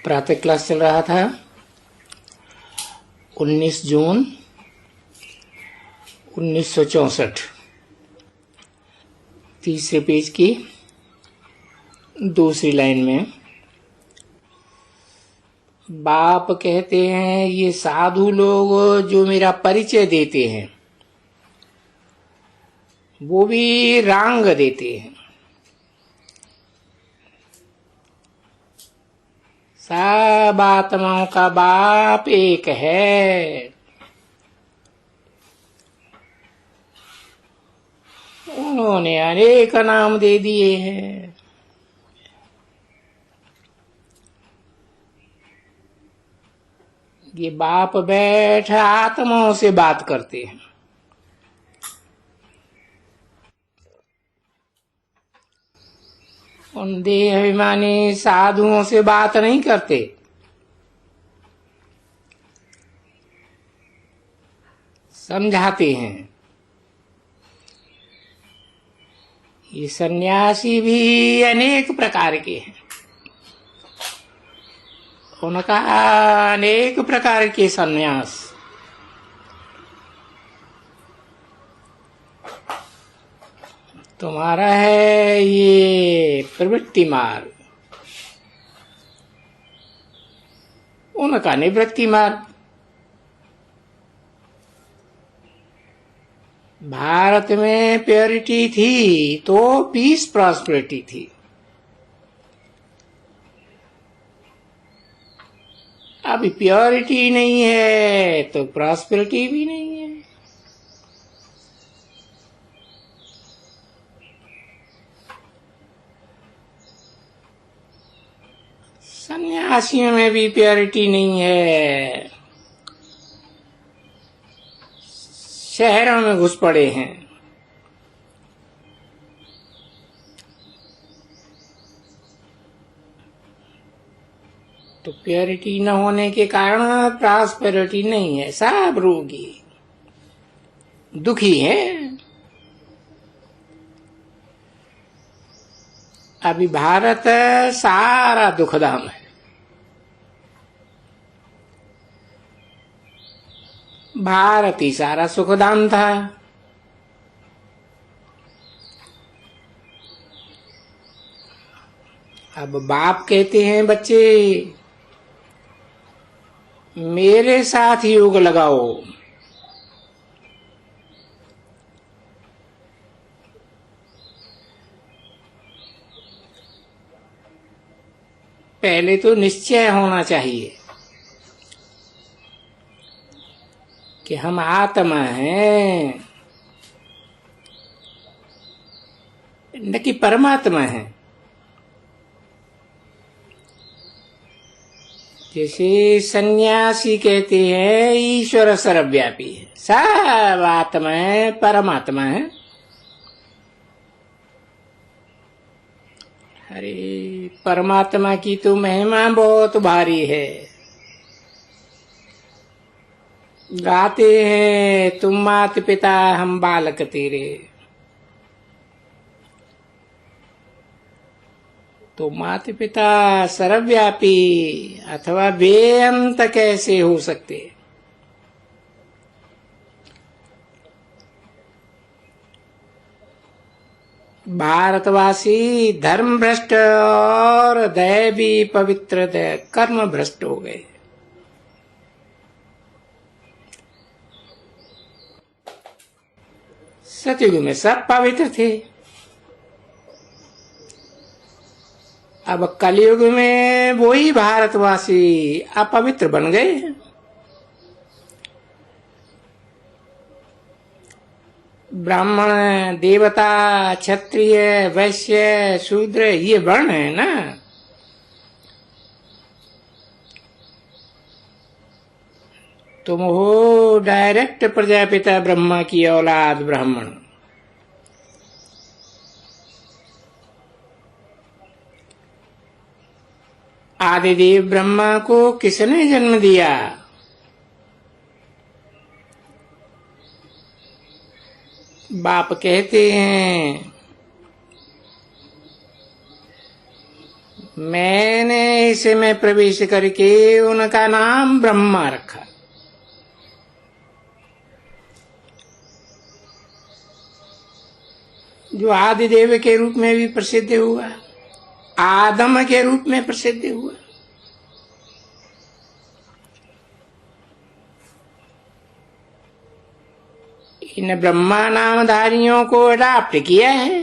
प्रातः क्लास चल रहा था 19 जून 1964। तीसरे पेज की दूसरी लाइन में बाप कहते हैं, ये साधु लोग जो मेरा परिचय देते हैं वो भी रांग देते हैं। सब आत्माओं का बाप एक है। उन्होंने अनेक नाम दे दिए हैं। ये बाप बैठ आत्माओं से बात करते हैं। उन देह अभिमानी साधुओं से बात नहीं करते। समझाते हैं। ये सन्यासी भी अनेक प्रकार के हैं। उनका अनेक प्रकार के सन्यास। तुम्हारा है ये प्रवृत्ति मार्ग, उनका निवृत्ति मार्ग। भारत में प्योरिटी थी तो पीस प्रॉस्पेरिटी थी। अभी प्योरिटी नहीं है तो प्रॉस्पेरिटी भी नहीं है। सन्यासियों में भी प्योरिटी नहीं है। शहरों में घुस पड़े हैं। तो प्योरिटी न होने के कारण प्रॉस्पेरिटी नहीं है। सब रोगी दुखी है। अभी भारत सारा दुखधाम है। भारत ही सारा सुखधाम था। अब बाप कहते हैं, बच्चे मेरे साथ योग लगाओ। पहले तो निश्चय होना चाहिए कि हम आत्मा हैं, न कि परमात्मा हैं। जैसे सन्यासी कहते हैं ईश्वर सर्वव्यापी है, सब आत्मा है, परमात्मा है। अरे परमात्मा की तो महिमा बहुत भारी है। गाते हैं, तुम मात पिता हम बालक तेरे। तो माता पिता सर्वव्यापी अथवा बेअंत कैसे हो सकते? भारतवासी धर्म भ्रष्ट और दैवी पवित्र कर्म भ्रष्ट हो गए। सतयुग में सब पवित्र थे। अब कलयुग में वही भारतवासी अपवित्र बन गए। ब्राह्मण, देवता, क्षत्रिय, वैश्य, शूद्र ये वर्ण है ना। तुम हो डायरेक्ट प्रजापिता ब्रह्मा की औलाद ब्राह्मण। आदिदेव ब्रह्मा को किसने जन्म दिया? बाप कहते हैं मैंने ऐसे में प्रवेश करके उनका नाम ब्रह्मा रखा। जो आदिदेव के रूप में भी प्रसिद्ध हुआ, आदम के रूप में प्रसिद्ध हुआ। इन ब्रह्मा नामधारियों को अडॉप्ट किया है।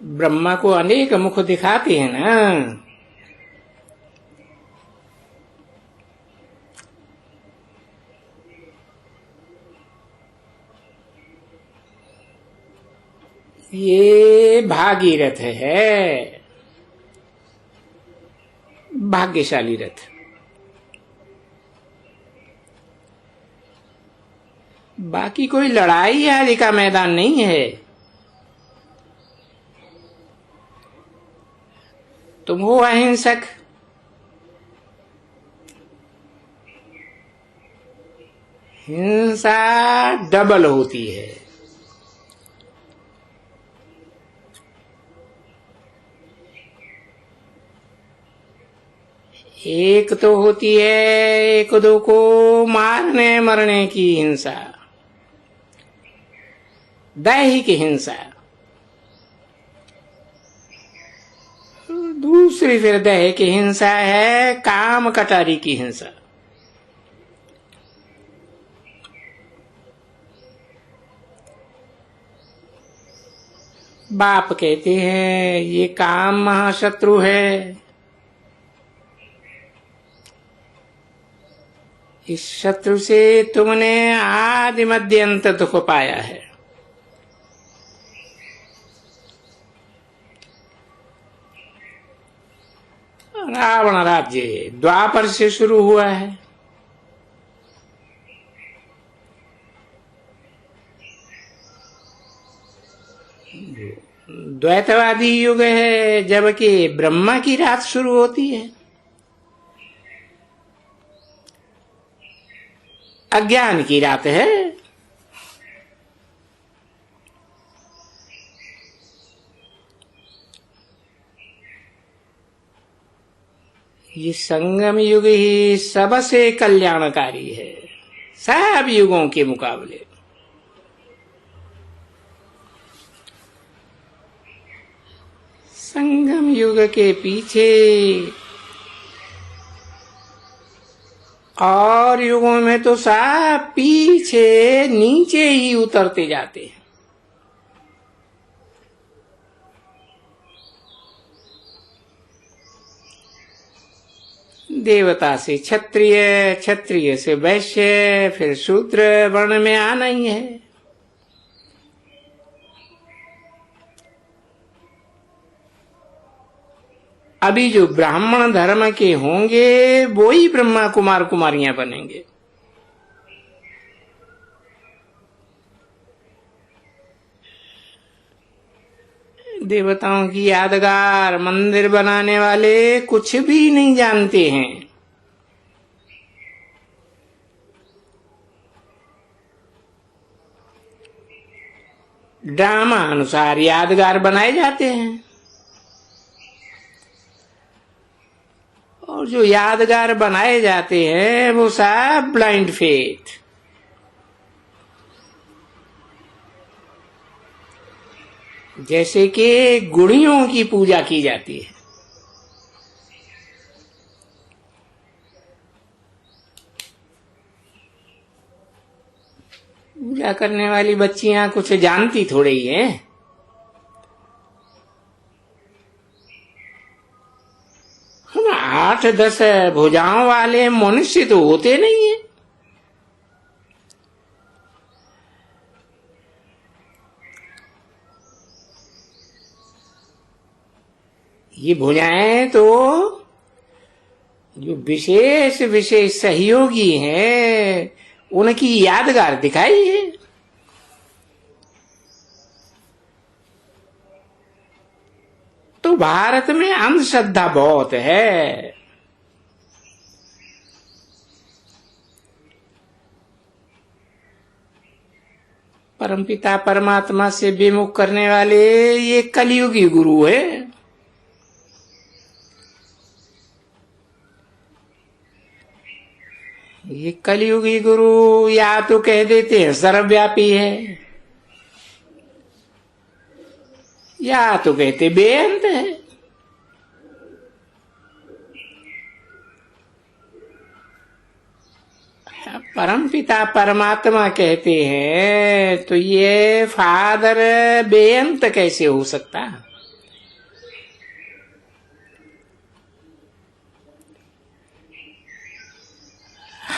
ब्रह्मा को अनेक मुख दिखाते हैं ना। ये भागीरथ है, भाग्यशाली रथ। बाकी कोई लड़ाई आदि का मैदान नहीं है। तुम हो अहिंसक, हिंसा डबल होती है। एक तो होती है एक दो को मारने मरने की हिंसा, दैहिक हिंसा। दूसरी फिर दैहिक हिंसा है काम कटारी की हिंसा। बाप कहते हैं ये काम महाशत्रु है, इस शत्रु से तुमने आदि मध्य अंत दुख पाया है। रावण राज्य द्वापर से शुरू हुआ है। द्वैतवादी युग है, जबकि ब्रह्मा की रात शुरू होती है। अज्ञान की रात है। ये संगम युग ही सबसे कल्याणकारी है, सब युगों के मुकाबले। संगम युग के पीछे और युगों में तो सब पीछे नीचे ही उतरते जाते हैं। देवता से क्षत्रिय, क्षत्रिय से वैश्य, फिर शूद्र वर्ण में आना ही है। अभी जो ब्राह्मण धर्म के होंगे वो ही ब्रह्मा कुमार कुमारियां बनेंगे। देवताओं की यादगार मंदिर बनाने वाले कुछ भी नहीं जानते हैं। ड्रामा अनुसार यादगार बनाए जाते हैं, और जो यादगार बनाए जाते हैं वो सब ब्लाइंड फेथ। जैसे कि गुड़ियों की पूजा की जाती है। पूजा करने वाली बच्चियां कुछ जानती थोड़े ही हैं। हम 8-10 भुजाओं वाले मनुष्य तो होते नहीं है। ये भुजाएं तो जो विशेष विशेष सहयोगी हैं उनकी यादगार दिखाई है। तो भारत में अंधश्रद्धा बहुत है। परमपिता परमात्मा से विमुख करने वाले ये कलियुगी गुरु है। ये कलियुगी गुरु या तो कह देते हैं सर्वव्यापी है, या तो कहते बेअंत है। परमपिता परमात्मा कहते हैं तो ये फादर बेअंत कैसे हो सकता?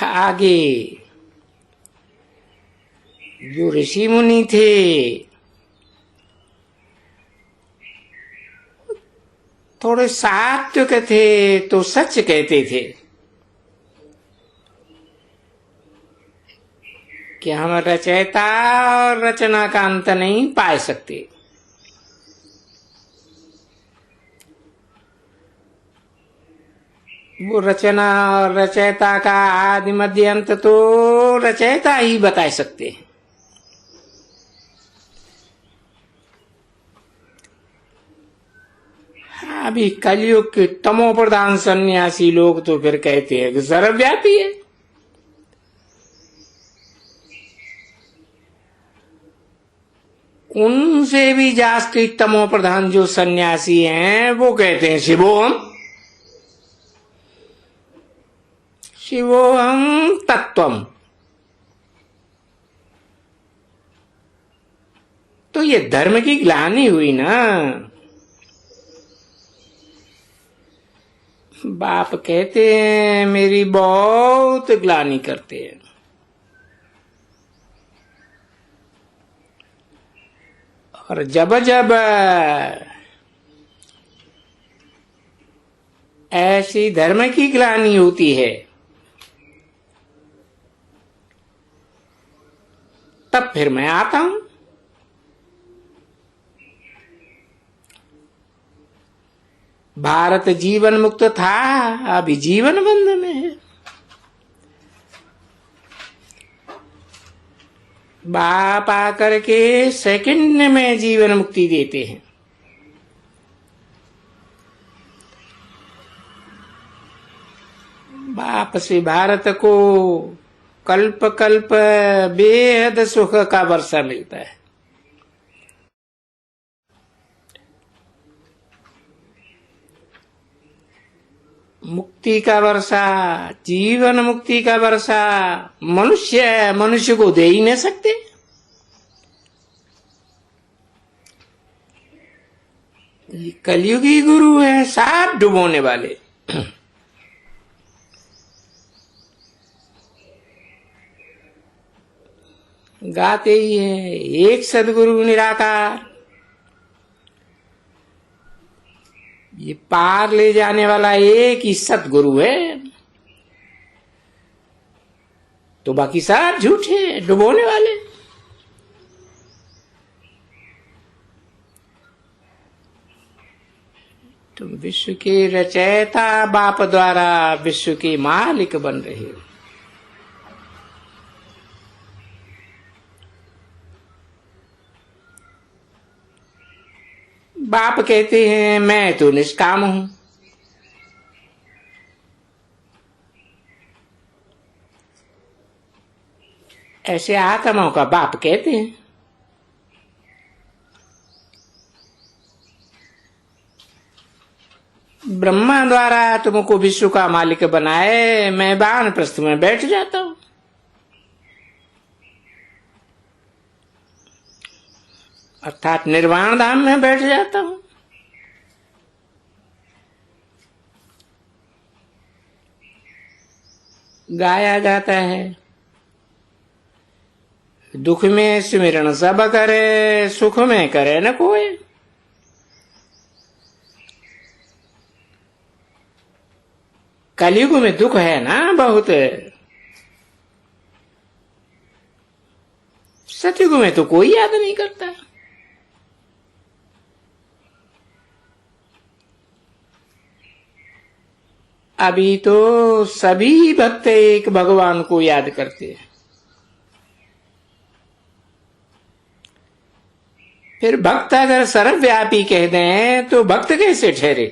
आगे जो ऋषि मुनि थे थोड़े सात्विक थे तो सच कहते थे कि हम रचयिता और रचना का अंत नहीं पा सकते। वो रचना और रचयिता का आदि मध्य अंत तो रचयिता ही बता सकते हैं। अभी कलयुग के तमो प्रधान सन्यासी लोग तो फिर कहते हैं कि सर्वव्यापी है। उनसे भी जास्ती तमो प्रधान जो सन्यासी हैं वो कहते हैं शिवोहम शिवोहम तत्वम। तो ये धर्म की ग्लानि हुई ना। बाप कहते हैं मेरी बहुत ग्लानि करते हैं। और जब जब ऐसी धर्म की ग्लानि होती है तब फिर मैं आता हूं। भारत जीवन मुक्त था, अभी जीवन बंद में है। बाप आकर के सेकंड में जीवन मुक्ति देते हैं। बाप से भारत को कल्प कल्प बेहद सुख का वर्षा मिलता है। मुक्ति का वर्षा, जीवन मुक्ति का वर्षा मनुष्य को दे ही नहीं सकते। ये कलयुगी गुरु है, साफ डुबोने वाले। गाते ही है एक सदगुरु निराकार। ये पार ले जाने वाला एक ही सतगुरु है, तो बाकी सब झूठे डुबोने वाले। तुम विश्व के रचयिता बाप द्वारा विश्व के मालिक बन रहे हो। बाप कहते हैं मैं तो निष्काम हूं। ऐसे आत्माओं का बाप कहते हैं। ब्रह्मा द्वारा तुमको विश्व का मालिक बनाए, मैं वानप्रस्थ में बैठ जाता हूं। अर्थात निर्वाण धाम में बैठ जाता हूं। गाया जाता है दुख में स्मरण सब करे, सुख में करे न कोई। कलयुग में दुख है ना बहुत, सतयुग में तो कोई याद नहीं करता। अभी तो सभी भक्त एक भगवान को याद करते हैं। फिर भक्त अगर सर्वव्यापी कह दें तो भक्त कैसे ठहरे?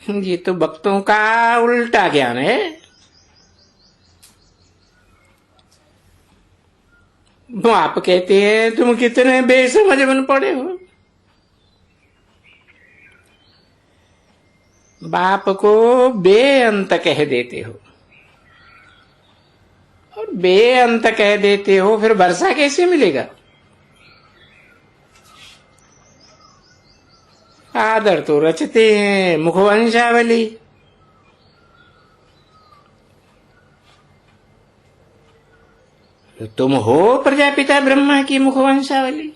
ये तो भक्तों का उल्टा ज्ञान है। वो आप कहते हैं तुम कितने बेसमझ बन पड़े हो। बाप को बेअंत कह देते हो और बेअंत कह देते हो, फिर वर्षा कैसे मिलेगा? आदर तो रचते हैं मुखवंशावली। तुम हो प्रजापिता ब्रह्मा की मुखवंशावली।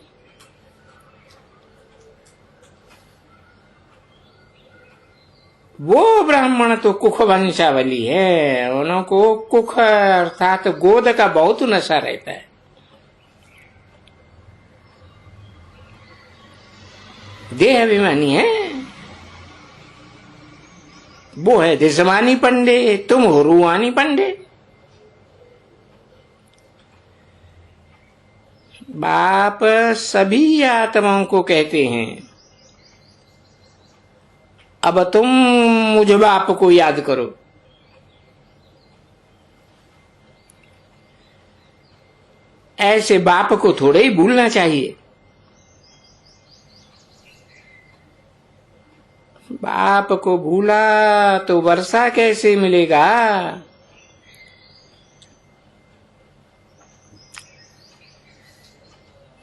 वो ब्राह्मण तो कुख वंशावली है, उनको कुख अर्थात गोद का बहुत नशा रहता है। देह अभिमानी है, वो है देशमानी पंडे, तुम हो रूहानी पंडे। बाप सभी आत्माओं को कहते हैं अब तुम मुझ बाप को याद करो। ऐसे बाप को थोड़े ही भूलना चाहिए। बाप को भूला तो वर्षा कैसे मिलेगा?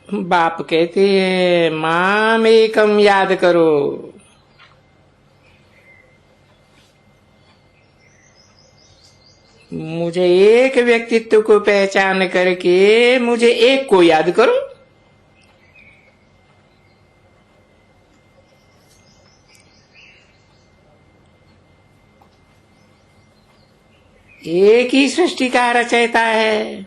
बाप कहते हैं माम एकम याद करो। मुझे एक व्यक्तित्व को पहचान करके मुझे एक को याद करो। एक ही सृष्टि का रचयिता है।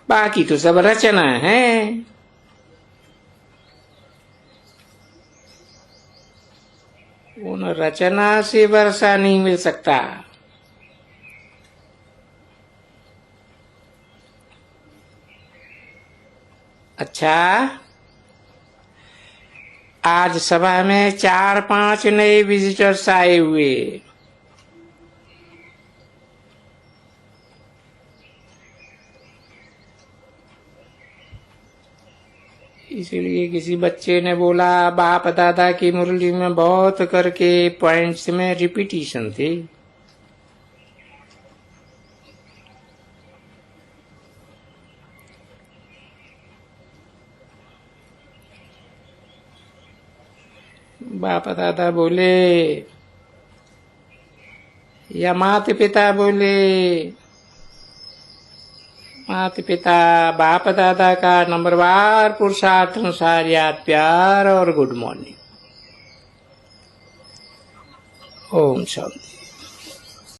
बाकी तो सब रचना है। उन रचना से वर्षा नहीं मिल सकता। अच्छा, आज सभा में 4-5 नए विजिटर्स आए हुए। इसलिए किसी बच्चे ने बोला बाप दादा की मुरली में बहुत करके पॉइंट्स में रिपीटिशन थी। बाप दादा बोले या माता पिता बोले, माता पिता बाप दादा का नंबरवार पुरुषार्थ अनुसार याद प्यार और गुड मॉर्निंग। ओम शांति।